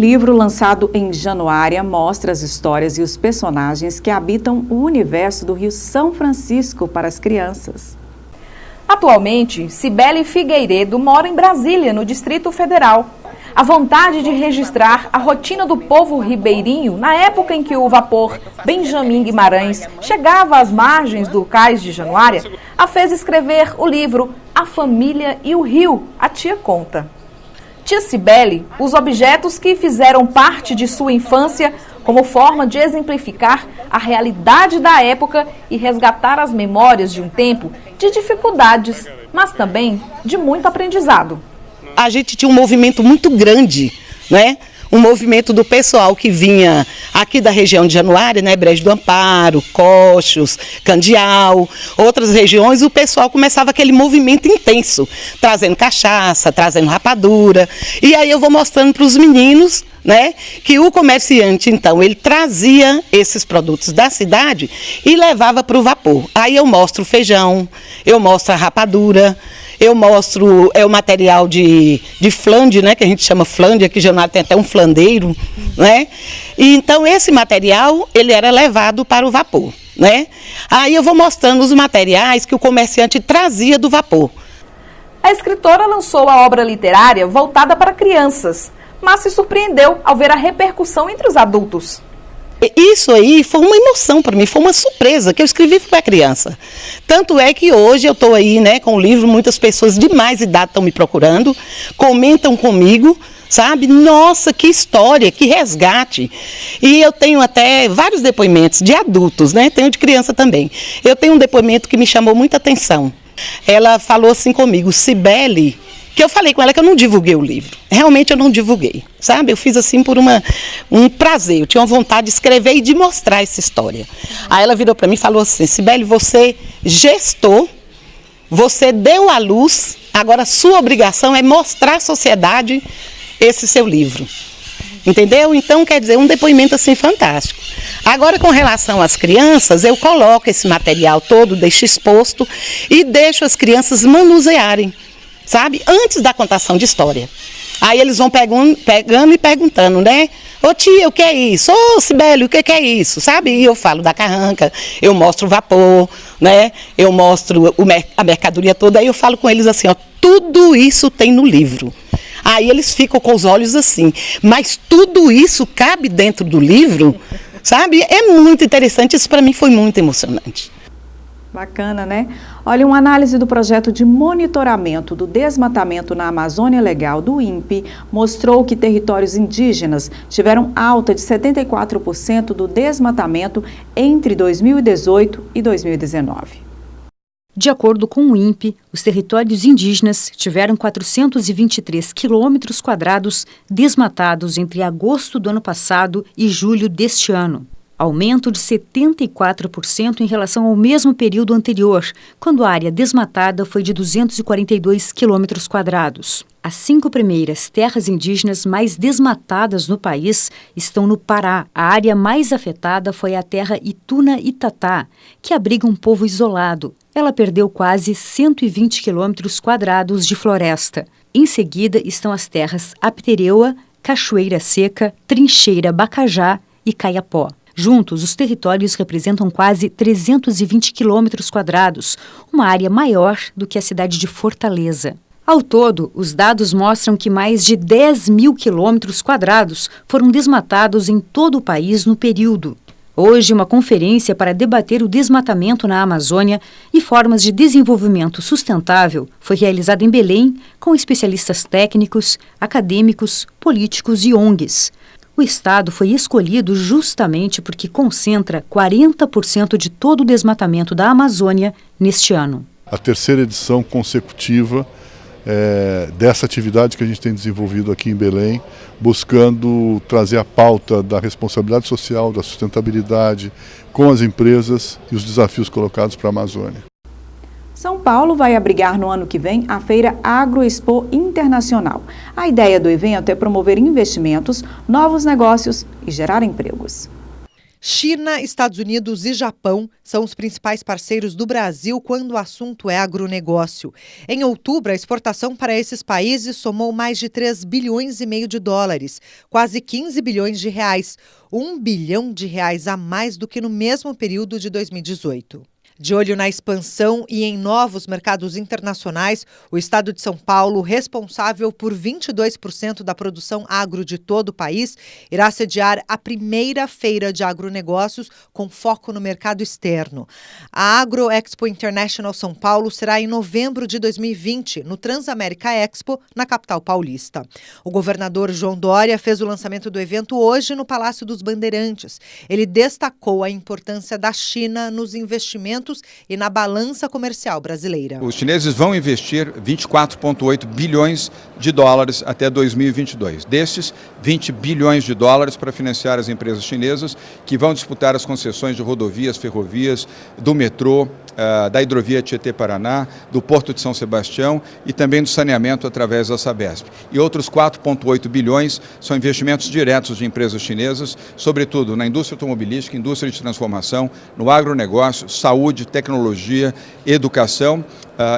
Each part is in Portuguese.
livro, lançado em Januária, mostra as histórias e os personagens que habitam o universo do Rio São Francisco para as crianças. Atualmente, Cibele Figueiredo mora em Brasília, no Distrito Federal. A vontade de registrar a rotina do povo ribeirinho na época em que o vapor Benjamin Guimarães chegava às margens do cais de Januária a fez escrever o livro A Família e o Rio, a Tia Conta. Tia Cibele, os objetos que fizeram parte de sua infância como forma de exemplificar a realidade da época e resgatar as memórias de um tempo de dificuldades, mas também de muito aprendizado. A gente tinha um movimento muito grande, né? Um movimento do pessoal que vinha aqui da região de Januária, né? Brejo do Amparo, Coxos, Candial, outras regiões, o pessoal começava aquele movimento intenso, trazendo cachaça, trazendo rapadura. E aí eu vou mostrando para os meninos, né, que o comerciante, então, ele trazia esses produtos da cidade e levava para o vapor. Aí eu mostro o feijão, eu mostro a rapadura, eu mostro o material de flande, né, que a gente chama flande, aqui em Januária tem até um flandeiro, né? E então esse material, ele era levado para o vapor, né? Aí eu vou mostrando os materiais que o comerciante trazia do vapor. A escritora lançou a obra literária voltada para crianças, mas se surpreendeu ao ver a repercussão entre os adultos. Isso aí foi uma emoção para mim, foi uma surpresa que eu escrevi para criança. Tanto é que hoje eu estou aí, né, com o livro, muitas pessoas de mais idade estão me procurando, comentam comigo, sabe? Nossa, que história, que resgate. E eu tenho até vários depoimentos de adultos, né? Tenho de criança também. Eu tenho um depoimento que me chamou muita atenção. Ela falou assim comigo, Cibele, que eu falei com ela que eu não divulguei o livro. Realmente eu não divulguei, sabe? Eu fiz assim por um prazer, eu tinha uma vontade de escrever e de mostrar essa história. Aí ela virou para mim e falou assim, Cibele, você gestou, você deu à luz, agora sua obrigação é mostrar à sociedade esse seu livro. Entendeu? Então, quer dizer, um depoimento assim fantástico. Agora, com relação às crianças, eu coloco esse material todo, deixo exposto e deixo as crianças manusearem, sabe? Antes da contação de história. Aí eles vão pegando e perguntando, né? Ô tia, o que é isso? Ô Cibele, o que é isso? Sabe? E eu falo da carranca, eu mostro o vapor, né? Eu mostro a mercadoria toda, aí eu falo com eles assim, ó, tudo isso tem no livro. Aí eles ficam com os olhos assim, mas tudo isso cabe dentro do livro, sabe? É muito interessante, isso para mim foi muito emocionante. Bacana, né? Olha, uma análise do projeto de monitoramento do desmatamento na Amazônia Legal do INPE mostrou que territórios indígenas tiveram alta de 74% do desmatamento entre 2018 e 2019. De acordo com o INPE, os territórios indígenas tiveram 423 quilômetros quadrados desmatados entre agosto do ano passado e julho deste ano. Aumento de 74% em relação ao mesmo período anterior, quando a área desmatada foi de 242 quilômetros quadrados. As 5 primeiras terras indígenas mais desmatadas no país estão no Pará. A área mais afetada foi a terra Ituna-Itatá, que abriga um povo isolado. Ela perdeu quase 120 quilômetros quadrados de floresta. Em seguida estão as terras Aptereua, Cachoeira Seca, Trincheira Bacajá e Caiapó. Juntos, os territórios representam quase 320 quilômetros quadrados, uma área maior do que a cidade de Fortaleza. Ao todo, os dados mostram que mais de 10 mil quilômetros quadrados foram desmatados em todo o país no período. Hoje, uma conferência para debater o desmatamento na Amazônia e formas de desenvolvimento sustentável foi realizada em Belém com especialistas técnicos, acadêmicos, políticos e ONGs. O estado foi escolhido justamente porque concentra 40% de todo o desmatamento da Amazônia neste ano. A terceira edição consecutiva dessa atividade que a gente tem desenvolvido aqui em Belém, buscando trazer a pauta da responsabilidade social, da sustentabilidade com as empresas e os desafios colocados para a Amazônia. São Paulo vai abrigar no ano que vem a Feira Agroexpo Internacional. A ideia do evento é promover investimentos, novos negócios e gerar empregos. China, Estados Unidos e Japão são os principais parceiros do Brasil quando o assunto é agronegócio. Em outubro, a exportação para esses países somou mais de 3,5 bilhões de dólares, quase 15 bilhões de reais, 1 bilhão de reais a mais do que no mesmo período de 2018. De olho na expansão e em novos mercados internacionais, o estado de São Paulo, responsável por 22% da produção agro de todo o país, irá sediar a primeira feira de agronegócios com foco no mercado externo. A Agro Expo International São Paulo será em novembro de 2020, no Transamérica Expo, na capital paulista. O governador João Dória fez o lançamento do evento hoje no Palácio dos Bandeirantes. Ele destacou a importância da China nos investimentos e na balança comercial brasileira. Os chineses vão investir 24,8 bilhões de dólares até 2022. Destes, 20 bilhões de dólares para financiar as empresas chinesas que vão disputar as concessões de rodovias, ferrovias, do metrô, da hidrovia Tietê-Paraná, do Porto de São Sebastião e também do saneamento através da Sabesp. E outros 4,8 bilhões são investimentos diretos de empresas chinesas, sobretudo na indústria automobilística, indústria de transformação, no agronegócio, saúde, tecnologia, educação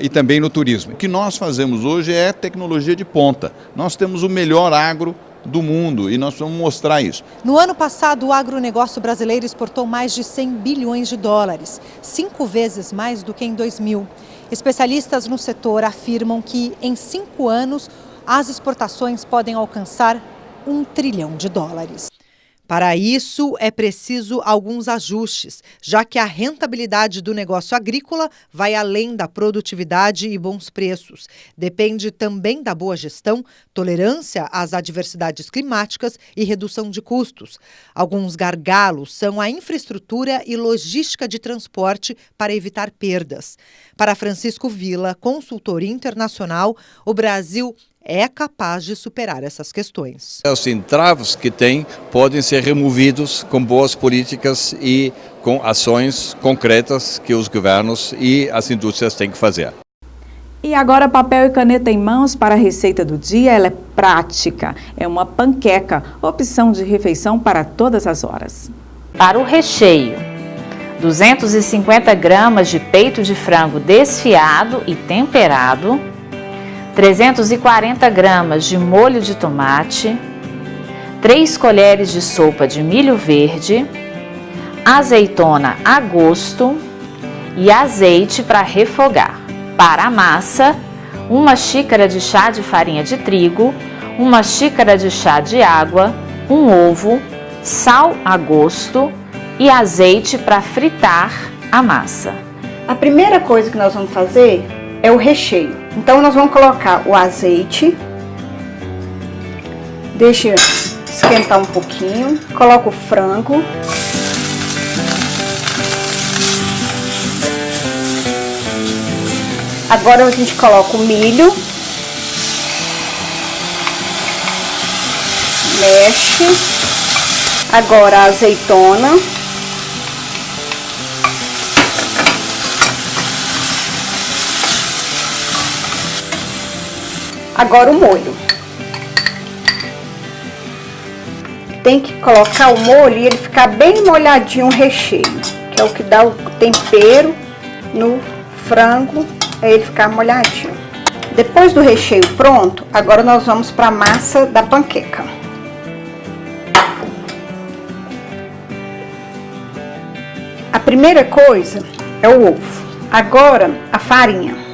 e também no turismo. O que nós fazemos hoje é tecnologia de ponta. Nós temos o melhor agro do mundo e nós vamos mostrar isso. No ano passado, o agronegócio brasileiro exportou mais de 100 bilhões de dólares, 5 vezes mais do que em 2000. Especialistas no setor afirmam que em 5 anos as exportações podem alcançar 1 trilhão de dólares. Para isso, é preciso alguns ajustes, já que a rentabilidade do negócio agrícola vai além da produtividade e bons preços. Depende também da boa gestão, tolerância às adversidades climáticas e redução de custos. Alguns gargalos são a infraestrutura e logística de transporte para evitar perdas. Para Francisco Villa, consultor internacional, o Brasil é capaz de superar essas questões. Os entraves que tem podem ser removidos com boas políticas e com ações concretas que os governos e as indústrias têm que fazer. E agora papel e caneta em mãos para a receita do dia. Ela é prática, é uma panqueca, opção de refeição para todas as horas. Para o recheio, 250 gramas de peito de frango desfiado e temperado, 340 gramas de molho de tomate, 3 colheres de sopa de milho verde, azeitona a gosto e azeite para refogar. Para a massa, 1 xícara de chá de farinha de trigo, 1 xícara de chá de água, 1 ovo, sal a gosto e azeite para fritar a massa. A primeira coisa que nós vamos fazer é o recheio. Então nós vamos colocar o azeite, deixa esquentar um pouquinho, coloca o frango, agora a gente coloca o milho, mexe, agora a azeitona, agora o molho. Tem que colocar o molho e ele ficar bem molhadinho o recheio, que é o que dá o tempero no frango, é ele ficar molhadinho. Depois do recheio pronto, agora nós vamos para a massa da panqueca. A primeira coisa é o ovo. Agora a farinha.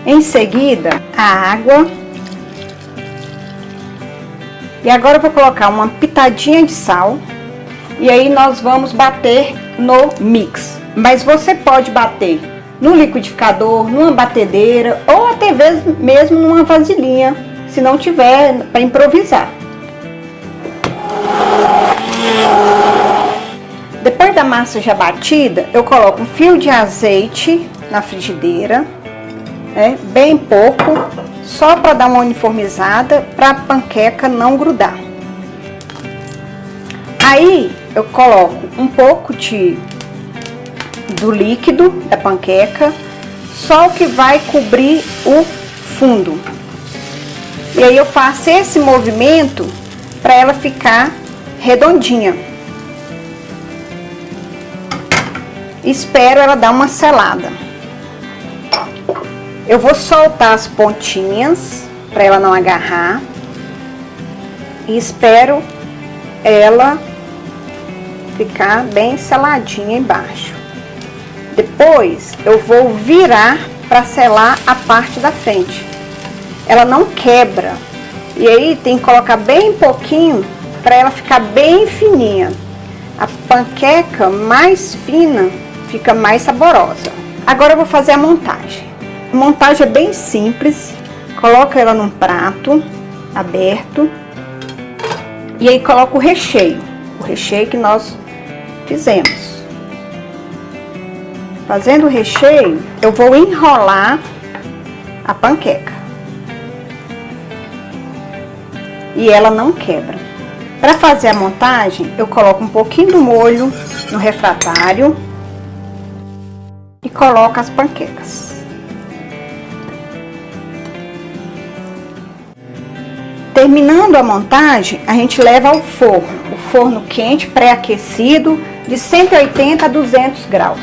Em seguida, a água. E agora eu vou colocar uma pitadinha de sal. E aí nós vamos bater no mix. Mas você pode bater no liquidificador, numa batedeira ou até mesmo numa vasilhinha, se não tiver, para improvisar. Depois da massa já batida, eu coloco um fio de azeite na frigideira. Bem pouco, só para dar uma uniformizada, para a panqueca não grudar. Aí eu coloco um pouco do líquido da panqueca, só o que vai cobrir o fundo. E aí eu faço esse movimento para ela ficar redondinha. Espero ela dar uma selada. Eu vou soltar as pontinhas para ela não agarrar e espero ela ficar bem seladinha embaixo. Depois eu vou virar para selar a parte da frente. Ela não quebra. E aí tem que colocar bem pouquinho para ela ficar bem fininha. A panqueca mais fina fica mais saborosa. Agora eu vou fazer a montagem. A montagem é bem simples. Coloca ela num prato aberto. E aí coloca o recheio que nós fizemos. Fazendo o recheio, eu vou enrolar a panqueca. E ela não quebra. Para fazer a montagem, eu coloco um pouquinho do molho no refratário e coloco as panquecas. Terminando a montagem, a gente leva ao forno. O forno quente, pré-aquecido, de 180 a 200 graus.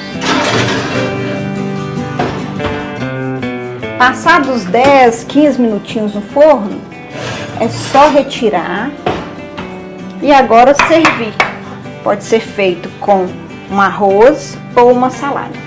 Passados 10, 15 minutinhos no forno, é só retirar e agora servir. Pode ser feito com um arroz ou uma salada.